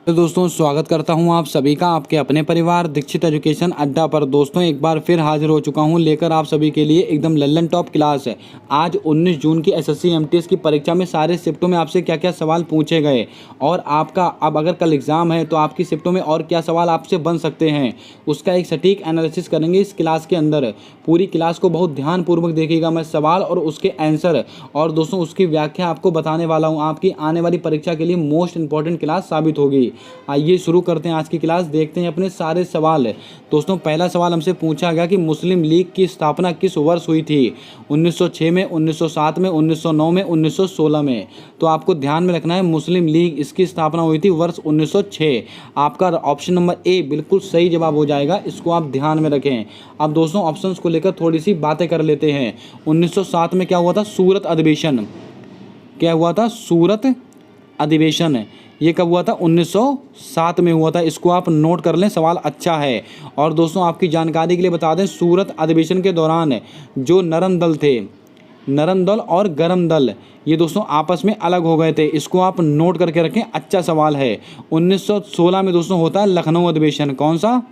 तो दोस्तों स्वागत करता हूं आप सभी का आपके अपने परिवार दीक्षित एजुकेशन अड्डा पर। दोस्तों एक बार फिर हाजिर हो चुका हूं लेकर आप सभी के लिए एकदम लल्लन टॉप क्लास है। आज 19 जून की एसएससी एमटीएस की परीक्षा में सारे शिफ्टों में आपसे क्या क्या सवाल पूछे गए और आपका अब अगर कल एग्जाम है तो आपकी शिफ्टों में और क्या सवाल आपसे बन सकते हैं, उसका एक सटीक एनालिसिस करेंगे इस क्लास के अंदर। पूरी क्लास को बहुत ध्यानपूर्वक देखिएगा, मैं सवाल और उसके आंसर और दोस्तों उसकी व्याख्या आपको बताने वाला हूँ। आपकी आने वाली परीक्षा के लिए मोस्ट इंपॉर्टेंट क्लास साबित होगी। आइए शुरू करते हैं आज की क्लास, देखते हैं अपने सारे सवाल। दोस्तों पहला सवाल हमसे पूछा गया कि मुस्लिम लीग की स्थापना किस वर्ष हुई थी? 1906 में, 1907 में, 1909 में, 1916 में। तो आपको ध्यान में रखना है मुस्लिम लीग इसकी स्थापना हुई थी वर्ष 1906। आपका ऑप्शन नंबर ए बिल्कुल सही जवाब हो जाएगा, इसको आप ध्यान में रखें। अब दोस्तों ऑप्शंस को लेकर थोड़ी सी बातें कर लेते हैं। 1907 में क्या हुआ था? सूरत अधिवेशन। क्या हुआ था? सूरत अधिवेशन। ये कब हुआ था? 1907 में हुआ था। इसको आप नोट कर लें, सवाल अच्छा है। और दोस्तों आपकी जानकारी के लिए बता दें, सूरत अधिवेशन के दौरान जो नरम दल थे, नरम दल और गरम दल, ये दोस्तों आपस में अलग हो गए थे। इसको आप नोट करके रखें, अच्छा सवाल है। 1916 में दोस्तों होता है लखनऊ अधिवेशन। कौन सा?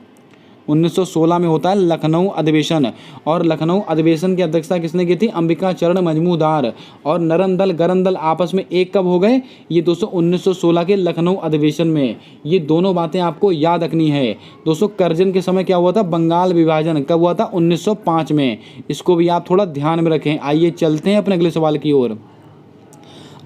1916 में होता है लखनऊ अधिवेशन। और लखनऊ अधिवेशन की अध्यक्षता किसने की थी? अंबिका चरण मजमूदार। और नरम दल गरम दल आपस में एक कब हो गए? ये दोस्तों 1916 के लखनऊ अधिवेशन में। ये दोनों बातें आपको याद रखनी है। दोस्तों करजन के समय क्या हुआ था? बंगाल विभाजन। कब हुआ था? 1905 में। इसको भी आप थोड़ा ध्यान में रखें। आइए चलते हैं अपने अगले सवाल की ओर।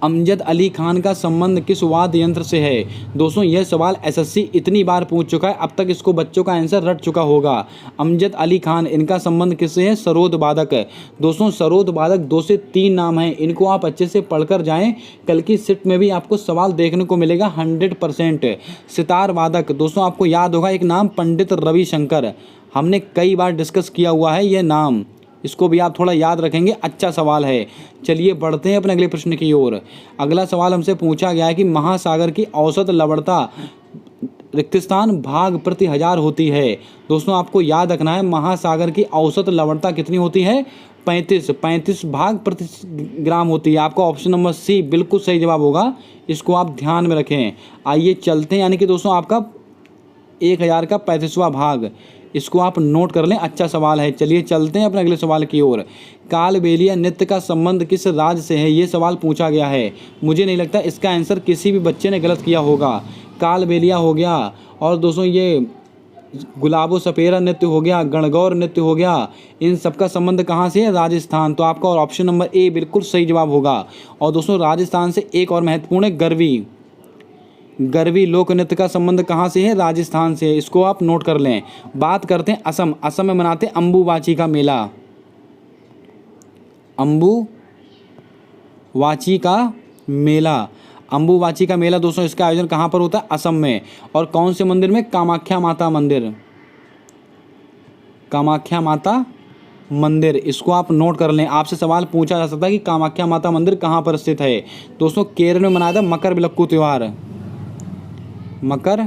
अमजद अली खान का संबंध किस वाद्य यंत्र से है? दोस्तों यह सवाल एसएससी इतनी बार पूछ चुका है, अब तक इसको बच्चों का आंसर रट चुका होगा। अमजद अली खान, इनका संबंध किससे है? सरोद वादक। दोस्तों सरोद वादक 2 से 3 नाम हैं, इनको आप अच्छे से पढ़कर जाएं। कल की शिफ्ट में भी आपको सवाल देखने को मिलेगा 100%। सितार वादक, दोस्तों आपको याद होगा एक नाम पंडित रविशंकर, हमने कई बार डिस्कस किया हुआ है यह नाम, इसको भी आप थोड़ा याद रखेंगे, अच्छा सवाल है। चलिए बढ़ते हैं अपने अगले प्रश्न की ओर। अगला सवाल हमसे पूछा गया है कि महासागर की औसत लवणता रिक्तस्थान भाग प्रति 1000 होती है। दोस्तों आपको याद रखना है महासागर की औसत लवणता कितनी होती है? 35 भाग प्रति ग्राम होती है। आपका ऑप्शन नंबर सी बिल्कुल सही जवाब होगा, इसको आप ध्यान में रखें। आइए चलते हैं, यानी कि दोस्तों आपका 1000 का 35वां भाग, इसको आप नोट कर लें, अच्छा सवाल है। चलिए चलते हैं अपने अगले सवाल की ओर। कालबेलिया नृत्य का संबंध किस राज्य से है? ये सवाल पूछा गया है। मुझे नहीं लगता इसका आंसर किसी भी बच्चे ने गलत किया होगा। कालबेलिया हो गया, और दोस्तों ये गुलाबो सपेरा नृत्य हो गया, गणगौर नृत्य हो गया, इन सबका संबंध कहाँ से है? राजस्थान। तो आपका और ऑप्शन नंबर ए बिल्कुल सही जवाब होगा। और दोस्तों राजस्थान से एक और महत्वपूर्ण है गरवी। गरवी लोक नृत्य का संबंध कहाँ से है? राजस्थान से। इसको आप नोट कर लें। बात करते हैं असम। असम में मनाते हैं अम्बुबाची का मेला। अम्बुबाची का मेला। अम्बुबाची का मेला दोस्तों इसका आयोजन कहाँ पर होता है? असम में। और कौन से मंदिर में? कामाख्या माता मंदिर। कामाख्या माता मंदिर, इसको आप नोट कर लें। आपसे सवाल पूछा जा सकता है कि कामाख्या माता मंदिर कहाँ पर स्थित है? दोस्तों केरल में मनाया था मकर विलक्कू त्यौहार। मकर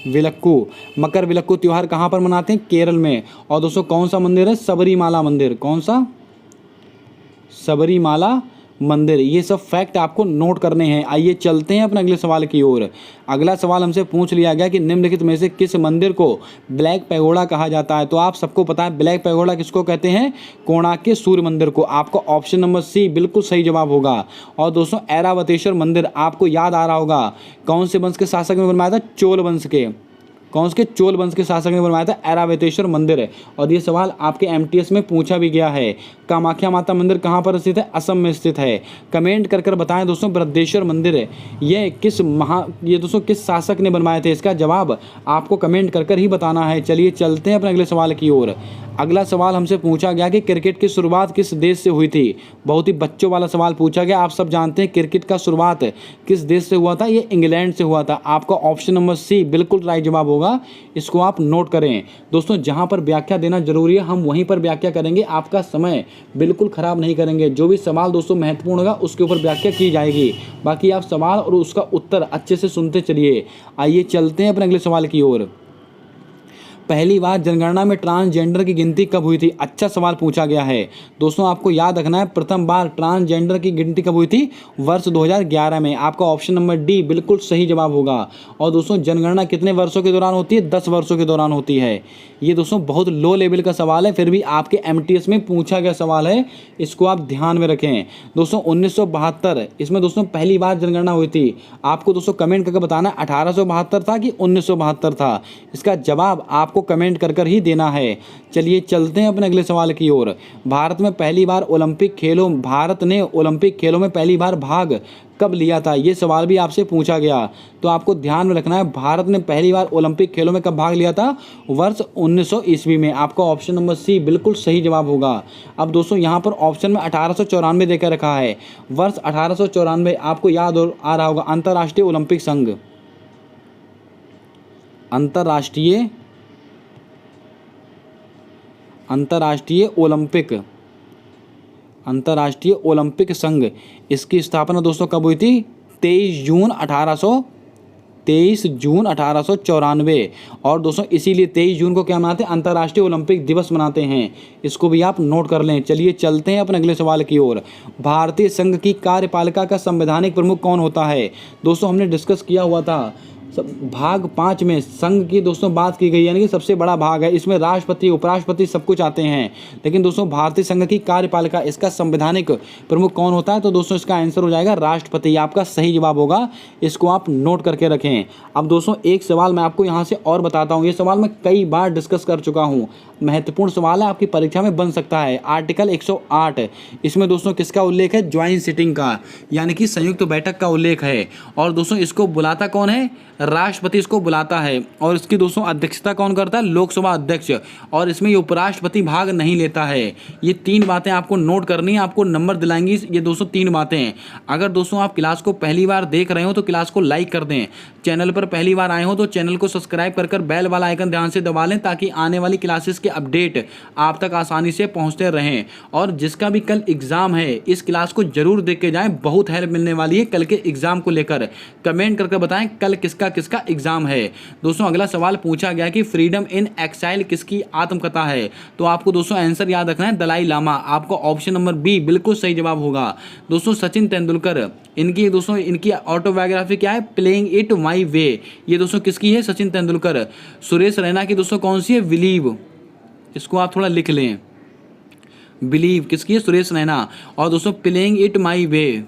विलक्कू त्यौहार कहाँ पर मनाते हैं? केरल में। और दोस्तों कौन सा मंदिर है? सबरीमाला मंदिर। कौन सा? सबरीमाला मंदिर। ये सब फैक्ट आपको नोट करने हैं। आइए चलते हैं अपने अगले सवाल की ओर। अगला सवाल हमसे पूछ लिया गया कि निम्नलिखित में से किस मंदिर को ब्लैक पैगोडा कहा जाता है? तो आप सबको पता है ब्लैक पैगोडा किसको कहते हैं? कोणार्क के सूर्य मंदिर को। आपका ऑप्शन नंबर सी बिल्कुल सही जवाब होगा। और दोस्तों ऐरावतेश्वर मंदिर आपको याद आ रहा होगा, कौन से वंश के शासक ने बनवाया था? चोल वंश के। कौन से? चोल वंश के शासक ने बनवाया था ऐरावतेश्वर मंदिर। और ये सवाल आपके एमटीएस में पूछा भी गया है। कामाख्या माता मंदिर कहाँ पर स्थित है? असम में स्थित है। कमेंट कर कर बताएं दोस्तों बृहदेश्वर मंदिर ये दोस्तों किस शासक ने बनवाए थे? इसका जवाब आपको कमेंट कर कर ही बताना है। चलिए चलते हैं अपने अगले सवाल की ओर। अगला सवाल हमसे पूछा गया कि क्रिकेट की शुरुआत किस देश से हुई थी? बहुत ही बच्चों वाला सवाल पूछा गया। आप सब जानते हैं क्रिकेट का शुरुआत किस देश से हुआ था? ये इंग्लैंड से हुआ था। आपका ऑप्शन नंबर सी बिल्कुल राइट जवाब होगा, इसको आप नोट करें। दोस्तों जहां पर व्याख्या देना जरूरी है हम वहीं पर व्याख्या करेंगे, आपका समय बिल्कुल खराब नहीं करेंगे। जो भी सवाल दोस्तों महत्वपूर्ण होगा उसके ऊपर व्याख्या की जाएगी। बाकी आप सवाल और उसका उत्तर अच्छे से सुनते चलिए। आइए चलते हैं अपने अगले सवाल की ओर। पहली बार जनगणना में ट्रांसजेंडर की गिनती कब हुई थी? अच्छा सवाल पूछा गया है दोस्तों, आपको याद रखना है प्रथम बार ट्रांसजेंडर की गिनती कब हुई थी? वर्ष 2011 में। आपका ऑप्शन नंबर डी बिल्कुल सही जवाब होगा। और दोस्तों जनगणना कितने वर्षों के दौरान होती है? 10 वर्षों के दौरान होती है। ये दोस्तों बहुत लो लेवल का सवाल है, फिर भी आपके एमटीएस में पूछा गया सवाल है, इसको आप ध्यान में रखें। दोस्तों 1972 इसमें दोस्तों पहली बार जनगणना हुई थी। आपको दोस्तों कमेंट करके बताना 1872 था कि 1972 था। इसका जवाब आपको कमेंट कर ही देना है। चलिए चलते हैं अपने अगले सवाल की ओर। भारत ने ओलंपिक खेलों में पहली बार भाग कब लिया था? ये सवाल भी आपसे पूछा गया, तो आपको ध्यान में रखना है भारत ने पहली बार ओलंपिक खेलों में कब भाग लिया था? वर्ष 1900 ईस्वी में। आपका ऑप्शन नंबर सी बिल्कुल सही जवाब होगा। अब दोस्तों यहाँ पर ऑप्शन में 1894 देकर रखा है। वर्ष 1894 आपको याद आ रहा होगा, अंतर्राष्ट्रीय ओलंपिक संघ, अंतर्राष्ट्रीय ओलंपिक संघ, इसकी स्थापना दोस्तों कब हुई थी? 23 जून 1894। और दोस्तों इसीलिए 23 जून को क्या मनाते हैं? अंतर्राष्ट्रीय ओलंपिक दिवस मनाते हैं। इसको भी आप नोट कर लें। चलिए चलते हैं अपने अगले सवाल की ओर। भारतीय संघ की कार्यपालिका का संवैधानिक प्रमुख कौन होता है? दोस्तों हमने डिस्कस किया हुआ था भाग 5 में संघ की दोस्तों बात की गई, यानी कि सबसे बड़ा भाग है। इसमें राष्ट्रपति, उपराष्ट्रपति सब कुछ आते हैं। लेकिन दोस्तों भारतीय संघ की कार्यपालिका, इसका संवैधानिक प्रमुख कौन होता है? तो दोस्तों इसका आंसर हो जाएगा राष्ट्रपति। आपका सही जवाब होगा, इसको आप नोट करके रखें। अब दोस्तों एक सवाल मैं आपको यहाँ से और बताता हूँ। ये सवाल मैं कई बार डिस्कस कर चुका हूँ, महत्वपूर्ण सवाल है, आपकी परीक्षा में बन सकता है। आर्टिकल 108, इसमें दोस्तों किसका उल्लेख है? ज्वाइंट सिटिंग का, यानी कि संयुक्त बैठक का उल्लेख है। और दोस्तों इसको बुलाता कौन है? राष्ट्रपति इसको बुलाता है। और इसकी दोस्तों अध्यक्षता कौन करता है? लोकसभा अध्यक्ष। और इसमें ये उपराष्ट्रपति भाग नहीं लेता है। ये 3 बातें आपको नोट करनी है, आपको नंबर दिलाएंगी ये दोस्तों 3 बातें। अगर दोस्तों आप क्लास को पहली बार देख रहे हो तो क्लास को लाइक कर दें। चैनल पर पहली बार आए हो तो चैनल को सब्सक्राइब कर बेल वाला आइकन ध्यान से दबा लें, ताकि आने वाली क्लासेस के अपडेट आप तक आसानी से पहुंचते रहें। और जिसका भी कल एग्जाम है, इस क्लास को जरूर देख के जाएं, बहुत हेल्प मिलने वाली है कल के एग्जाम को लेकर। कमेंट करके बताएं कल किसका एग्जाम है। दोस्तों अगला सवाल पूछा गया कि फ्रीडम इन एक्साइल किसकी आत्मकथा है? तो आपको दोस्तों आंसर याद रखना है, दलाई लामा। आपको ऑप्शन नंबर बी बिल्कुल सही जवाब होगा। दोस्तों सचिन तेंदुलकर, इनकी ऑटोबायोग्राफी क्या है? Playing it my way. ये दोस्तों किसकी है? सचिन तेंदुलकर। सुरेश रैना की दोस्तों कौन सी है? बिलीव। इसको आप थोड़ा लिख लें, बिलीव किसकी है? सुरेश रैना। और दोस्तों playing it my way,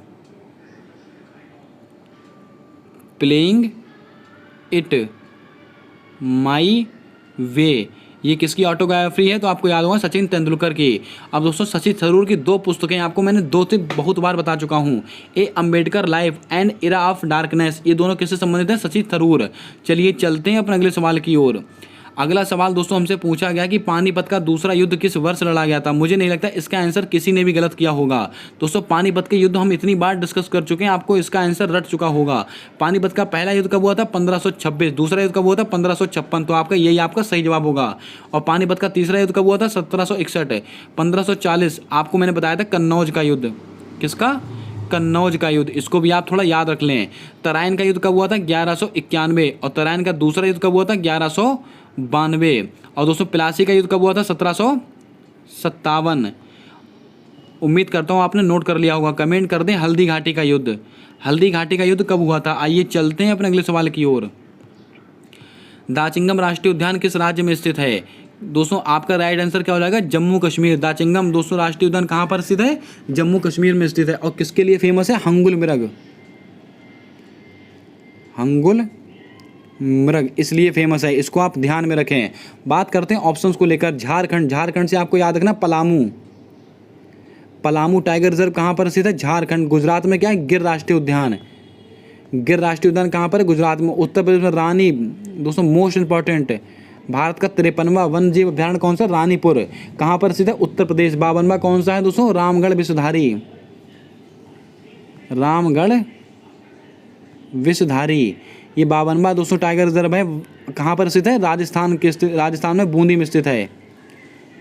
playing it my way, ये किसकी ऑटोबायोग्राफी है? तो आपको याद होगा सचिन तेंदुलकर की। अब दोस्तों शशि थरूर की 2 पुस्तकें आपको मैंने 2 से बहुत बार बता चुका हूँ। A Ambedkar life and era of darkness, ये दोनों किससे संबंधित है? शशि थरूर। चलिए चलते हैं अपने अगले सवाल की ओर। अगला सवाल दोस्तों हमसे पूछा गया कि पानीपत का दूसरा युद्ध किस वर्ष लड़ा गया था? मुझे नहीं लगता इसका आंसर किसी ने भी गलत किया होगा। दोस्तों पानीपत के युद्ध हम इतनी बार डिस्कस कर चुके हैं, आपको इसका आंसर रट चुका होगा। पानीपत का पहला युद्ध कब हुआ था? 1526। दूसरा युद्ध कब हुआ था? 1556। तो आपका यही आपका सही जवाब होगा। और पानीपत का तीसरा युद्ध कब हुआ था? 1761। 1540 आपको मैंने बताया था कन्नौज का युद्ध। किसका? कन्नौज का युद्ध। इसको भी आप थोड़ा याद रख लें। तराइन का युद्ध कब हुआ था? 1191। और तराइन का दूसरा युद्ध कब हुआ था? 1192। और दोस्तों प्लासी का युद्ध कब हुआ था? 1757। उम्मीद करता हूँ आपने नोट कर लिया होगा। कमेंट कर दें हल्दी घाटी का युद्ध। हल्दी घाटी का युद्ध कब हुआ था? आइए चलते हैं अपने अगले सवाल की ओर। दाचिंगम राष्ट्रीय उद्यान किस राज्य में स्थित है? दोस्तों आपका राइट आंसर क्या हो जाएगा? जम्मू कश्मीर। दाचिंगम दोस्तों राष्ट्रीय उद्यान कहाँ पर स्थित है? जम्मू कश्मीर में स्थित है। और किसके लिए फेमस है? हंगुल मृग। हंगुल मृग इसलिए फेमस है, इसको आप ध्यान में रखें। बात करते हैं ऑप्शंस को लेकर। झारखंड से आपको याद रखना पलामू टाइगर रिजर्व कहाँ पर स्थित है? झारखंड। गुजरात में क्या है? गिर राष्ट्रीय उद्यान। गिर राष्ट्रीय उद्यान कहाँ पर है? गुजरात में। उत्तर प्रदेश में रानी, दोस्तों मोस्ट इंपॉर्टेंट, भारत का 53वां वन्य जीव अभ्यारण्य कौन सा? रानीपुर। कहाँ पर स्थित है? उत्तर प्रदेश। 52वां कौन सा है दोस्तों? रामगढ़ विषधारी। रामगढ़ विषधारी ये 52वां दोस्तों टाइगर रिजर्व है। कहाँ पर स्थित है? राजस्थान में बूंदी में स्थित है।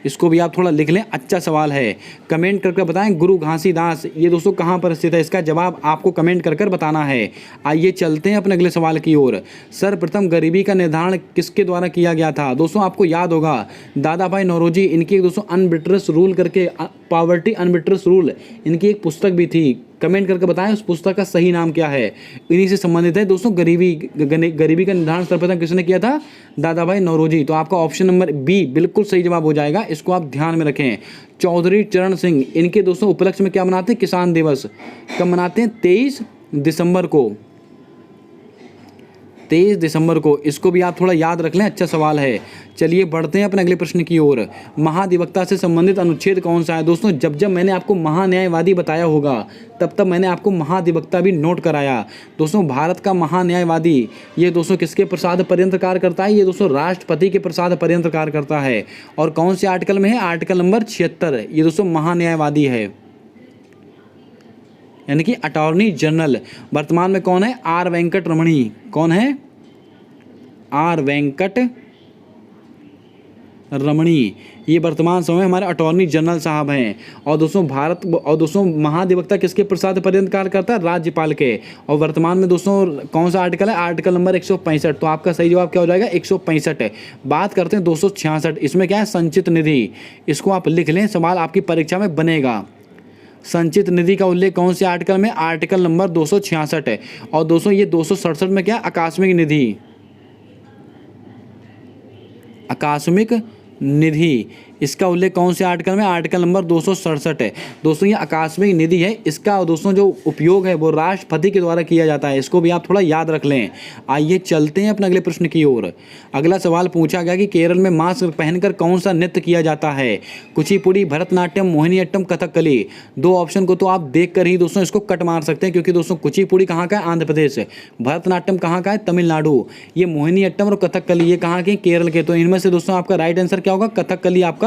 इसको भी आप थोड़ा लिख लें, अच्छा सवाल है। कमेंट करके बताएं गुरु घासीदास ये दोस्तों कहाँ पर स्थित है, इसका जवाब आपको कमेंट कर बताना है। आइए चलते हैं अपने अगले सवाल की ओर। सर्वप्रथम गरीबी का निर्धारण किसके द्वारा किया गया था? दोस्तों आपको याद होगा दादा भाई नौरोजी, इनकी दोस्तों अनबिटरस रूल करके, पॉवर्टी अनबिटरस रूल, इनकी एक पुस्तक भी थी। कमेंट करके बताएं उस पुस्तक का सही नाम क्या है। इन्हीं से संबंधित है दोस्तों गरीबी का निर्धारण सर्वप्रथम किसने किया था? दादा भाई नौरोजी। तो आपका ऑप्शन नंबर बी बिल्कुल सही जवाब हो जाएगा, इसको आप ध्यान में रखें। चौधरी चरण सिंह, इनके दोस्तों उपलक्ष्य में क्या मनाते हैं? किसान दिवस। कब मनाते हैं? 23 दिसंबर को। 23 दिसंबर को, इसको भी आप थोड़ा याद रख लें, अच्छा सवाल है। चलिए बढ़ते हैं अपने अगले प्रश्न की ओर। महाधिवक्ता से संबंधित अनुच्छेद कौन सा है? दोस्तों जब जब मैंने आपको महान्यायवादी बताया होगा तब तब मैंने आपको महाधिवक्ता भी नोट कराया। दोस्तों भारत का महान्यायवादी ये दोस्तों किसके प्रसाद पर्यंत कार्य करता है? ये दोस्तों राष्ट्रपति के प्रसाद पर्यंत कार्य करता है। और कौन से आर्टिकल में है? Article number 76। ये दोस्तों महान्यायवादी है, यानी कि अटॉर्नी जनरल। वर्तमान में कौन है? आर वेंकट रमणी। कौन है? आर वेंकट रमणी, ये वर्तमान समय हमारे अटॉर्नी जनरल साहब हैं। और दोस्तों महाधिवक्ता किसके प्रसाद पर्यंत कार्य करता है? राज्यपाल के। और वर्तमान में दोस्तों कौन सा आर्टिकल है? Article number 165। तो आपका सही जवाब क्या हो जाएगा? 165। बात करते हैं 266, इसमें क्या है? संचित निधि। इसको आप लिख लें, सवाल आपकी परीक्षा में बनेगा। संचित निधि का उल्लेख कौन से आर्टिकल में? आर्टिकल नंबर 266 है। और दोस्तों ये 267 में क्या? आकस्मिक निधि। आकस्मिक निधि, इसका उल्लेख कौन से आर्टिकल में? आर्टिकल नंबर 267 है। दोस्तों ये आकस्मिक निधि है, इसका दोस्तों जो उपयोग है वो राष्ट्रपति के द्वारा किया जाता है। इसको भी आप थोड़ा याद रख लें। आइए चलते हैं अपने अगले प्रश्न की ओर। अगला सवाल पूछा गया कि केरल में मास्क पहनकर कौन सा नृत्य किया जाता है? कुचिपुड़ी, भरतनाट्यम, मोहिनीअट्टम, कथकली। दो ऑप्शन को तो आप देख कर ही दोस्तों इसको कट मार सकते हैं, क्योंकि दोस्तों कुचिपुड़ी कहाँ का है? आंध्र प्रदेश। भरतनाट्यम कहाँ का है? तमिलनाडु। ये मोहिनीअट्टम और कथकली ये कहाँ के? केरल के। तो इनमें से दोस्तों आपका राइट आंसर क्या होगा? कथकली आपका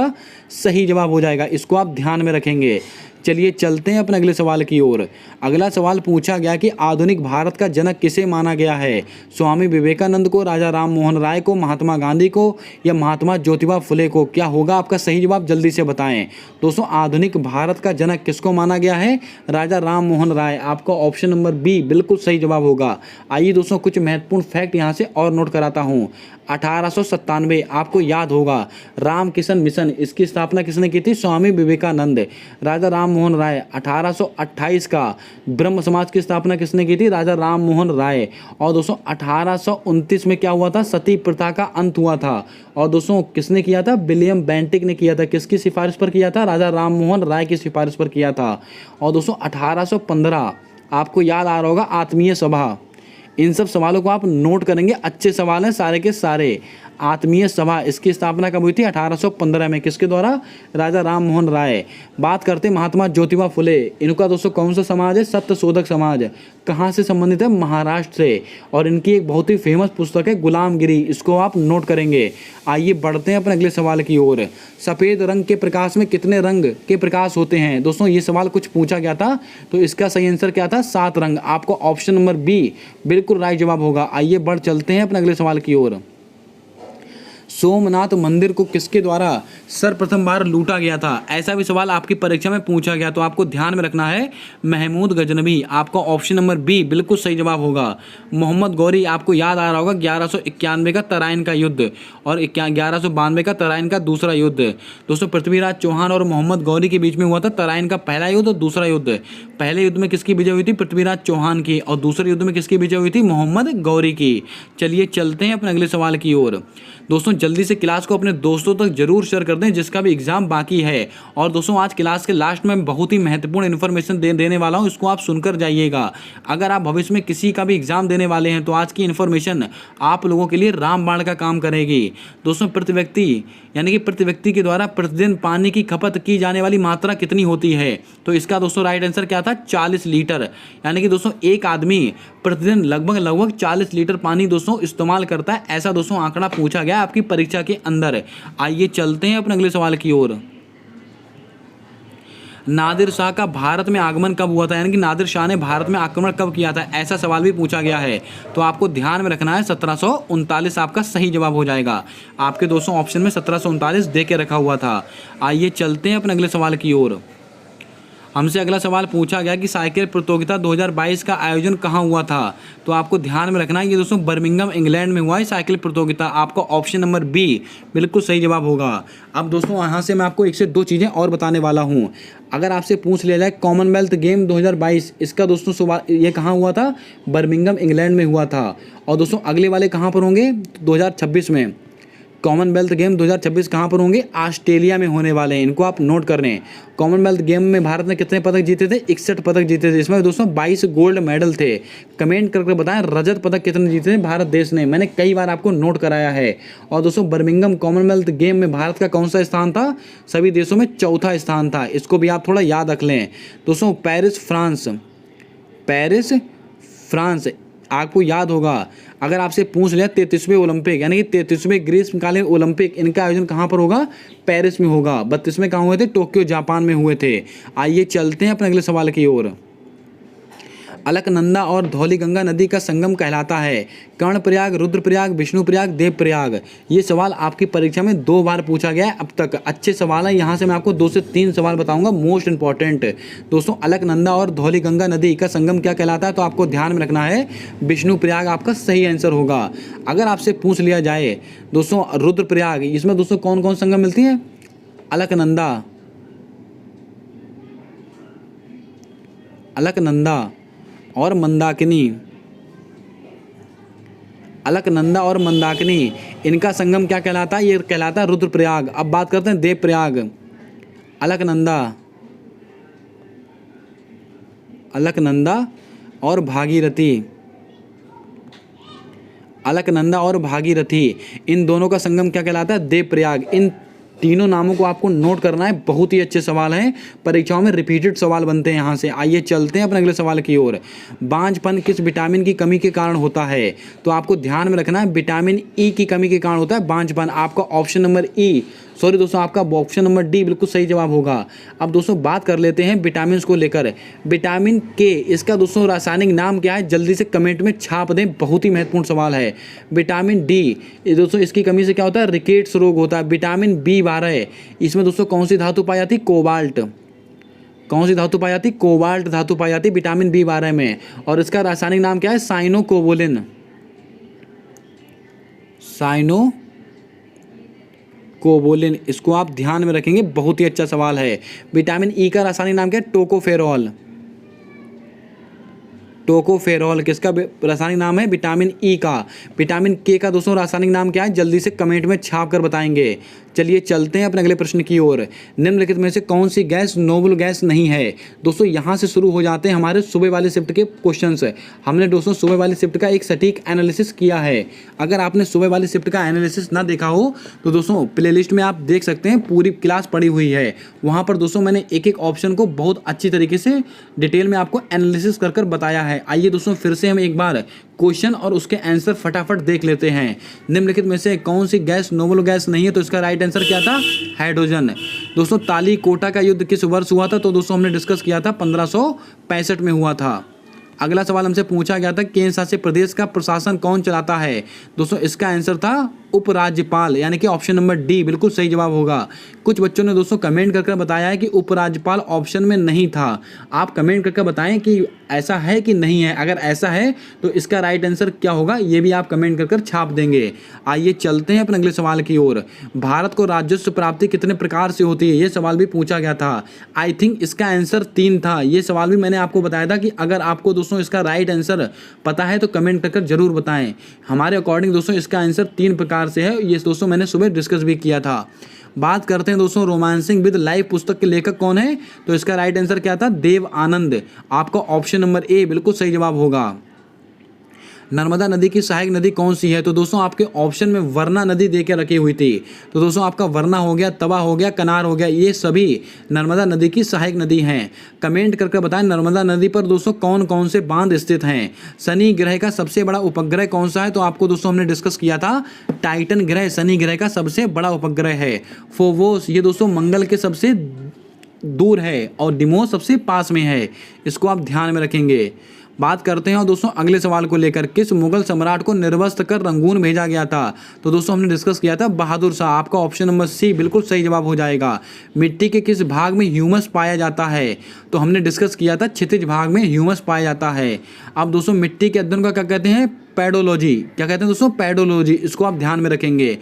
सही जवाब हो जाएगा, इसको आप ध्यान में रखेंगे। चलिए चलते हैं अपने अगले सवाल की ओर। अगला सवाल पूछा गया कि आधुनिक भारत का जनक किसे माना गया है? स्वामी विवेकानंद को, राजा राम मोहन राय को, महात्मा गांधी को या महात्मा ज्योतिबा फुले को? क्या होगा आपका सही जवाब? जल्दी से बताएं। दोस्तों आधुनिक भारत का जनक किसको माना गया है? राजा राम मोहन राय। आपका ऑप्शन नंबर बी बिल्कुल सही जवाब होगा। आइए दोस्तों कुछ महत्वपूर्ण फैक्ट यहाँ से और नोट कराता हूँ। 1897 आपको याद होगा राम किशन मिशन, इसकी स्थापना किसने की थी? स्वामी विवेकानंद। राजा राम मोहन राय। 1828 का ब्रह्म समाज की स्थापना किसने की थी? राजा राम मोहन राय। और दोस्तों 1829 में क्या हुआ था? सती प्रथा का अंत हुआ था। और दोस्तों किसने किया था? विलियम बेंटिक ने किया था। किसकी सिफारिश पर किया था? राजा राम मोहन राय की सिफारिश पर किया था। और दोस्तों 1815 आपको याद आ रहा होगा आत्मीय सभा। इन सब सवालों को आप नोट करेंगे, अच्छे सवाल हैं सारे के सारे। आत्मीय सभा इसकी स्थापना कब हुई थी? 1815 में। किसके द्वारा? राजा राम मोहन राय। बात करते हैं महात्मा ज्योतिबा फुले, इनका दोस्तों कौन सा समाज है? सत्यशोधक समाज। कहाँ से संबंधित है? महाराष्ट्र से। और इनकी एक बहुत ही फेमस पुस्तक है गुलामगिरी, इसको आप नोट करेंगे। आइए बढ़ते हैं अपने अगले सवाल की ओर। सफ़ेद रंग के प्रकाश में कितने रंग के प्रकाश होते हैं? दोस्तों ये सवाल कुछ पूछा गया था, तो इसका सही आंसर क्या था? 7 रंग। आपको ऑप्शन नंबर बी बिल्कुल राइट जवाब होगा। आइए बढ़ चलते हैं अपने अगले सवाल की ओर। सोमनाथ मंदिर को किसके द्वारा सर्वप्रथम बार लूटा गया था? ऐसा भी सवाल आपकी परीक्षा में पूछा गया, तो आपको ध्यान में रखना है महमूद गजनवी। आपका ऑप्शन नंबर बी बिल्कुल सही जवाब होगा। मोहम्मद गौरी, आपको याद आ रहा होगा 1191 का तराइन का युद्ध और 1192 का तराइन का दूसरा युद्ध। दोस्तों पृथ्वीराज चौहान और मोहम्मद गौरी के बीच में हुआ था तराइन का पहला युद्ध और दूसरा युद्ध। पहले युद्ध में किसकी विजय हुई थी? पृथ्वीराज चौहान की। और दूसरे युद्ध में किसकी विजय हुई थी? मोहम्मद गौरी की। चलिए चलते हैं अपने अगले सवाल की ओर। दोस्तों जल्दी से क्लास को अपने दोस्तों तक जरूर शेयर कर दें जिसका भी एग्जाम बाकी है। और दोस्तों आज क्लास के लास्ट में बहुत ही महत्वपूर्ण इन्फॉर्मेशन देने वाला हूं, इसको आप सुनकर जाइएगा। अगर आप भविष्य में किसी का भी एग्जाम देने वाले हैं तो आज की इन्फॉर्मेशन आप लोगों के लिए रामबाण का काम करेगी। दोस्तों प्रति व्यक्ति यानी कि प्रति व्यक्ति के द्वारा प्रतिदिन पानी की खपत की जाने वाली मात्रा कितनी होती है? तो इसका दोस्तों राइट आंसर क्या था? 40 लीटर। यानी कि दोस्तों एक आदमी प्रतिदिन लगभग 40 लीटर पानी दोस्तों इस्तेमाल करता है, ऐसा दोस्तों आंकड़ा पूछा गया आपकी परीक्षा के अंदर। आइए चलते हैं अपने अगले सवाल की ओर। नादिर शाह का भारत में आगमन कब हुआ था, यानी कि नादिर शाह ने भारत में आक्रमण कब किया था, ऐसा सवाल भी पूछा गया है। तो आपको ध्यान में रखना है 1739 आपका सही जवाब हो जाएगा। आपके दोस्तों ऑप्शन में 1739 दे के रखा हुआ था। आइए चलते हैं अपने अगले सवाल की ओर। हमसे अगला सवाल पूछा गया कि साइकिल प्रतियोगिता 2022 का आयोजन कहाँ हुआ था। तो आपको ध्यान में रखना है ये दोस्तों बर्मिंघम इंग्लैंड में हुआ है साइकिल प्रतियोगिता। आपका ऑप्शन नंबर बी बिल्कुल सही जवाब होगा। अब दोस्तों यहाँ से मैं आपको एक से दो चीज़ें और बताने वाला हूँ। अगर आपसे पूछ लिया जाए कॉमनवेल्थ गेम 2022 इसका दोस्तों सवाल ये कहाँ हुआ था, बर्मिंघम इंग्लैंड में हुआ था। और दोस्तों अगले वाले कहाँ पर होंगे, 2026 में। कॉमनवेल्थ गेम 2026 कहाँ पर होंगे, ऑस्ट्रेलिया में होने वाले हैं। इनको आप नोट कर लें। कॉमनवेल्थ गेम में भारत ने कितने पदक जीते थे, 61 पदक जीते थे। इसमें दोस्तों 22 गोल्ड मेडल थे। कमेंट करके बताएं रजत पदक कितने जीते थे भारत देश ने, मैंने कई बार आपको नोट कराया है। और दोस्तों बर्मिंघम कॉमनवेल्थ गेम में भारत का कौन सा स्थान था, सभी देशों में चौथा स्थान था। इसको भी आप थोड़ा याद रख लें। दोस्तों पेरिस फ्रांस आपको याद होगा। अगर आपसे पूछ लिया 33वें ओलंपिक यानी कि 33वें ग्रीष्मकालीन ओलंपिक इनका आयोजन कहाँ पर होगा, पेरिस में होगा। 32वें कहाँ हुए थे, टोक्यो जापान में हुए थे। आइए चलते हैं अपने अगले सवाल की ओर। अलकनंदा और धौलीगंगा नदी का संगम कहलाता है कर्णप्रयाग, रुद्रप्रयाग, विष्णुप्रयाग, देवप्रयाग। ये सवाल आपकी परीक्षा में 2 बार पूछा गया है अब तक। अच्छे सवाल है। यहाँ से मैं आपको 2 से 3 सवाल बताऊंगा मोस्ट इंपॉर्टेंट। दोस्तों अलकनंदा और धौलीगंगा नदी का संगम क्या कहलाता है, तो आपको ध्यान में रखना है विष्णुप्रयाग आपका सही आंसर होगा। अगर आपसे पूछ लिया जाए दोस्तों रुद्रप्रयाग, इसमें दोस्तों कौन कौन संगम मिलती हैं, अलकनंदा और मंदाकिनी, इनका संगम क्या कहलाता है, ये कहलाता है रुद्रप्रयाग। अब बात करते हैं देवप्रयाग। अलकनंदा और भागीरथी, इन दोनों का संगम क्या कहलाता है, देवप्रयाग। इन तीनों नामों को आपको नोट करना है। बहुत ही अच्छे सवाल हैं, परीक्षाओं में रिपीटेड सवाल बनते हैं यहाँ से। आइए चलते हैं अपने अगले सवाल की ओर। बांझपन किस विटामिन की कमी के कारण होता है, तो आपको ध्यान में रखना है विटामिन ई की कमी के कारण होता है बांझपन। आपका ऑप्शन नंबर आपका ऑप्शन नंबर डी बिल्कुल सही जवाब होगा। अब दोस्तों बात कर लेते हैं विटामिन को लेकर। विटामिन के, इसका दोस्तों रासायनिक नाम क्या है, जल्दी से कमेंट में छाप दें, बहुत ही महत्वपूर्ण सवाल है। विटामिन डी दोस्तों इसकी कमी से क्या होता है, रिकेट्स रोग होता है। विटामिन B12 इसमें दोस्तों कौन सी धातु पाई जाती, कोबाल्ट धातु पाई जाती विटामिन B12 में। और इसका रासायनिक नाम क्या है, साइनोकोबोलिन। इसको आप ध्यान में रखेंगे, बहुत ही अच्छा सवाल है। विटामिन ई का रासायनिक नाम क्या है, टोकोफेरॉल। किसका रासायनिक नाम है, विटामिन ई का। विटामिन के का दोस्तों रासायनिक नाम क्या है, जल्दी से कमेंट में छाप कर बताएंगे। चलिए चलते हैं अपने अगले प्रश्न की ओर। निम्नलिखित में से कौन सी गैस नोबल गैस नहीं है। दोस्तों यहाँ से शुरू हो जाते हैं हमारे सुबह वाली शिफ्ट के क्वेश्चंस। हमने दोस्तों सुबह वाली शिफ्ट का एक सटीक एनालिसिस किया है। अगर आपने सुबह वाली शिफ्ट का एनालिसिस ना देखा हो तो दोस्तों प्लेलिस्ट में आप देख सकते हैं, पूरी क्लास पड़ी हुई है। वहाँ पर दोस्तों मैंने एक एक ऑप्शन को बहुत अच्छी तरीके से डिटेल में आपको एनालिसिस कर बताया है। आइए दोस्तों फिर से हम एक बार क्वेश्चन और उसके आंसर फटाफट देख लेते हैं। निम्नलिखित में से कौन सी गैस नोबल गैस नहीं है, तो इसका राइट आंसर क्या था, हाइड्रोजन। दोस्तों तालीकोटा का युद्ध किस वर्ष हुआ था, तो दोस्तों हमने डिस्कस किया था 1565 में हुआ था। अगला सवाल हमसे पूछा गया था केंद्र शासित प्रदेश का प्रशासन कौन चलाता है। दोस्तों इसका आंसर था उपराज्यपाल, यानी कि ऑप्शन नंबर डी बिल्कुल सही जवाब होगा। कुछ बच्चों ने दोस्तों कमेंट करके बताया है कि उपराज्यपाल ऑप्शन में नहीं था। आप कमेंट करके बताएं कि ऐसा है कि नहीं है। अगर ऐसा है तो इसका राइट आंसर क्या होगा, ये भी आप कमेंट कर छाप देंगे। आइए चलते हैं अपने अगले सवाल की ओर। भारत को राजस्व प्राप्ति कितने प्रकार से होती है, ये सवाल भी पूछा गया था। आई थिंक इसका आंसर 3 था। ये सवाल भी मैंने आपको बताया था कि अगर आपको दोस्तों इसका राइट आंसर पता है तो कमेंट कर जरूर बताएं। हमारे अकॉर्डिंग दोस्तों इसका आंसर 3 प्रकार से है। ये दोस्तों मैंने सुबह डिस्कस भी किया था। बात करते हैं दोस्तों रोमांसिंग विद लाइफ पुस्तक के लेखक कौन है, तो इसका राइट आंसर क्या था, देव आनंद। आपका ऑप्शन नंबर ए बिल्कुल सही जवाब होगा। नर्मदा नदी की सहायक नदी कौन सी है, तो दोस्तों आपके ऑप्शन में वरना नदी दे के रखी हुई थी। तो दोस्तों आपका वरना हो गया, तवा हो गया, कनार हो गया, ये सभी नर्मदा नदी की सहायक नदी हैं। कमेंट करके बताएं नर्मदा नदी पर दोस्तों कौन कौन से बांध स्थित हैं। शनि ग्रह का सबसे बड़ा उपग्रह कौन सा है, तो आपको दोस्तों हमने डिस्कस किया था टाइटन ग्रह शनि ग्रह का सबसे बड़ा उपग्रह है। फोबोस ये दोस्तों मंगल के सबसे दूर है और डिमोज सबसे पास में है। इसको आप ध्यान में रखेंगे। बात करते हैं और दोस्तों अगले सवाल को लेकर, किस मुगल सम्राट को निर्वस्त्र कर रंगून भेजा गया था? तो दोस्तों हमने डिस्कस किया था बहादुर शाह। आपका ऑप्शन नंबर सी बिल्कुल सही जवाब हो जाएगा। मिट्टी के किस भाग में ह्यूमस पाया जाता है? तो हमने डिस्कस किया था क्षितिज भाग में ह्यूमस पाया जाता है। अब दोस्तों मिट्टी के अध्ययन का क्या कहते हैं? पैडोलॉजी। क्या कहते हैं दोस्तों? पैडोलॉजी। इसको आप ध्यान में रखेंगे।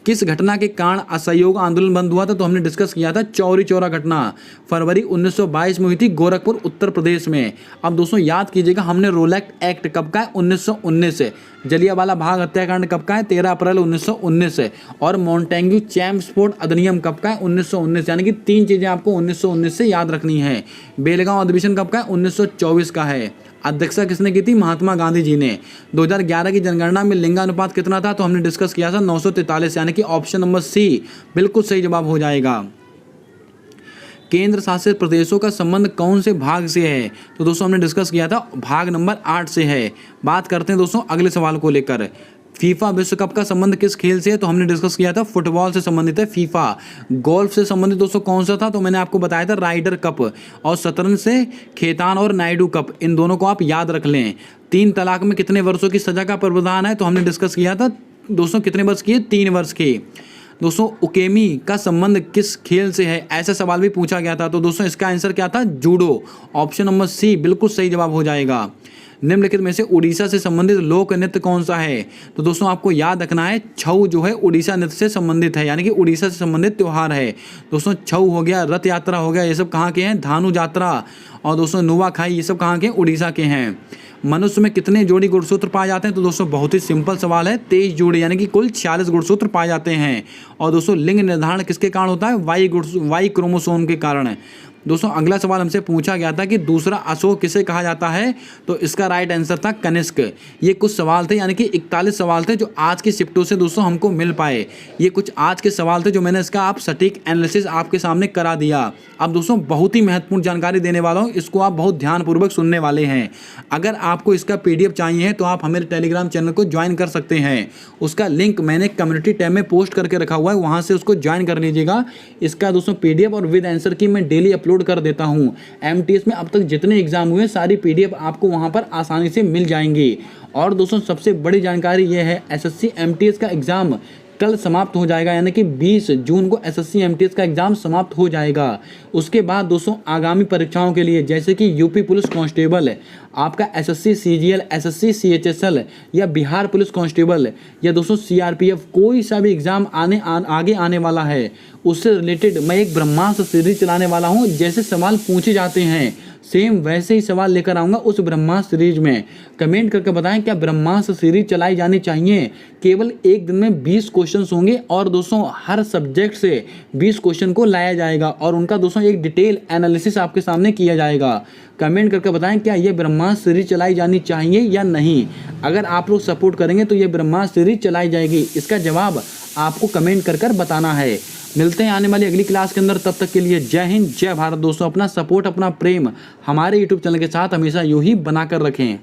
किस घटना के कारण असहयोग आंदोलन बंद हुआ था? तो हमने डिस्कस किया था चौरी चौरा घटना, फरवरी 1922 में हुई थी, गोरखपुर उत्तर प्रदेश में। अब दोस्तों याद कीजिएगा, हमने रोलैक्ट एक्ट कब का है? 1919 से। जलियांवाला बाग हत्याकांड कब का है? 13 अप्रैल 1919 से। और मॉन्टेग्यू चैम्प्सफोर्ड अधिनियम कब का है? 1919। यानी कि 3 चीजें आपको 1919 से याद रखनी है। बेलगांव अधिवेशन कब का है? 1924 का है। अध्यक्षता किसने की थी? महात्मा गांधी जी ने। 2011 की जनगणना में लिंगानुपात कितना था? तो हमने डिस्कस किया था 943, यानी कि ऑप्शन नंबर सी बिल्कुल सही जवाब हो जाएगा। केंद्र शासित प्रदेशों का संबंध कौन से भाग से है? तो दोस्तों हमने डिस्कस किया था भाग नंबर 8 से है। बात करते हैं दोस्तों अगले सवाल को लेकर, फीफा विश्व कप का संबंध किस खेल से है? तो हमने डिस्कस किया था फुटबॉल से संबंधित है फीफा। गोल्फ से संबंधित दोस्तों कौन सा था? तो मैंने आपको बताया था राइडर कप। और शतरंज से खेतान और नायडू कप। इन दोनों को आप याद रख लें। 3 तलाक में कितने वर्षों की सजा का प्रावधान है? तो हमने डिस्कस किया था दोस्तों कितने वर्ष की है? 3 वर्ष की। दोस्तों उकेमी का संबंध किस खेल से है? ऐसा सवाल भी पूछा गया था। तो दोस्तों इसका आंसर क्या था? जूडो। ऑप्शन नंबर सी बिल्कुल सही जवाब हो जाएगा। निम्नलिखित में से उड़ीसा से संबंधित लोक नृत्य कौन सा है? तो दोस्तों आपको याद रखना है छऊ जो है उड़ीसा नृत्य से संबंधित है, यानी कि उड़ीसा से संबंधित त्योहार है। दोस्तों छऊ हो गया, रथ यात्रा हो गया, ये सब कहाँ के हैं? धानु यात्रा। और दोस्तों नुआखाई, ये सब कहाँ के? उड़ीसा के हैं। मनुष्य में कितने जोड़ी गुणसूत्र पाए जाते हैं? तो दोस्तों बहुत ही सिंपल सवाल है, 23 जोड़ी, यानी कि कुल 46 गुणसूत्र पाए जाते हैं। और दोस्तों लिंग निर्धारण किसके कारण होता है? वाई क्रोमोसोम के कारण है। दोस्तों अगला सवाल हमसे पूछा गया था कि दूसरा अशोक किसे कहा जाता है? तो इसका राइट आंसर था कनिष्क। ये कुछ सवाल थे, यानी कि 41 सवाल थे जो आज की शिफ्टों से दोस्तों हमको मिल पाए। ये कुछ आज के सवाल थे जो मैंने इसका आप सटीक एनालिसिस आपके सामने करा दिया। अब दोस्तों बहुत ही महत्वपूर्ण जानकारी देने वाला हूँ, इसको आप बहुत ध्यानपूर्वक सुनने वाले हैं। अगर आपको इसका PDF चाहिए तो आप हमारे टेलीग्राम चैनल को ज्वाइन कर सकते हैं। उसका लिंक मैंने कम्युनिटी टैब में पोस्ट करके रखा हुआ है, वहाँ से उसको ज्वाइन कर लीजिएगा। इसका दोस्तों PDF और विद आंसर की मैं डेली अपलोड कर देता हूं। MTS में अब तक जितने एग्जाम हुए सारी PDF आपको वहां पर आसानी से मिल जाएंगी। और दोस्तों सबसे बड़ी जानकारी यह है, SSC MTS का एग्जाम कल समाप्त हो जाएगा, यानी कि 20 जून को SSC MTS का एग्जाम समाप्त हो जाएगा। उसके बाद दोस्तों आगामी परीक्षाओं के लिए जैसे कि यूपी पुलिस कांस्टेबल, आपका SSC CGL, SSC CHSL या बिहार पुलिस कांस्टेबल या दोस्तों CRPF, कोई सा भी एग्जाम आगे आने वाला है, उससे रिलेटेड मैं एक ब्रह्मास्त्र सीरीज चलाने वाला हूं। जैसे सवाल पूछे जाते हैं सेम वैसे ही सवाल लेकर आऊँगा उस ब्रह्मास्त्र सीरीज में। कमेंट करके बताएं क्या ब्रह्मास्त्र सीरीज चलाई जानी चाहिए। केवल एक दिन में 20 क्वेश्चन होंगे और दोस्तों हर सब्जेक्ट से 20 क्वेश्चन को लाया जाएगा और उनका दोस्तों एक डिटेल एनालिसिस आपके सामने किया जाएगा। कमेंट करके बताएं क्या ये ब्रह्मास्त्र सीरीज चलाई जानी चाहिए या नहीं। अगर आप लोग सपोर्ट करेंगे तो ये ब्रह्मास्त्र सीरीज चलाई जाएगी। इसका जवाब आपको कमेंट कर बताना है। मिलते हैं आने वाली अगली क्लास के अंदर, तब तक के लिए जय हिंद जय भारत। दोस्तों अपना सपोर्ट अपना प्रेम हमारे YouTube चैनल के साथ हमेशा यूं ही बनाकर रखें।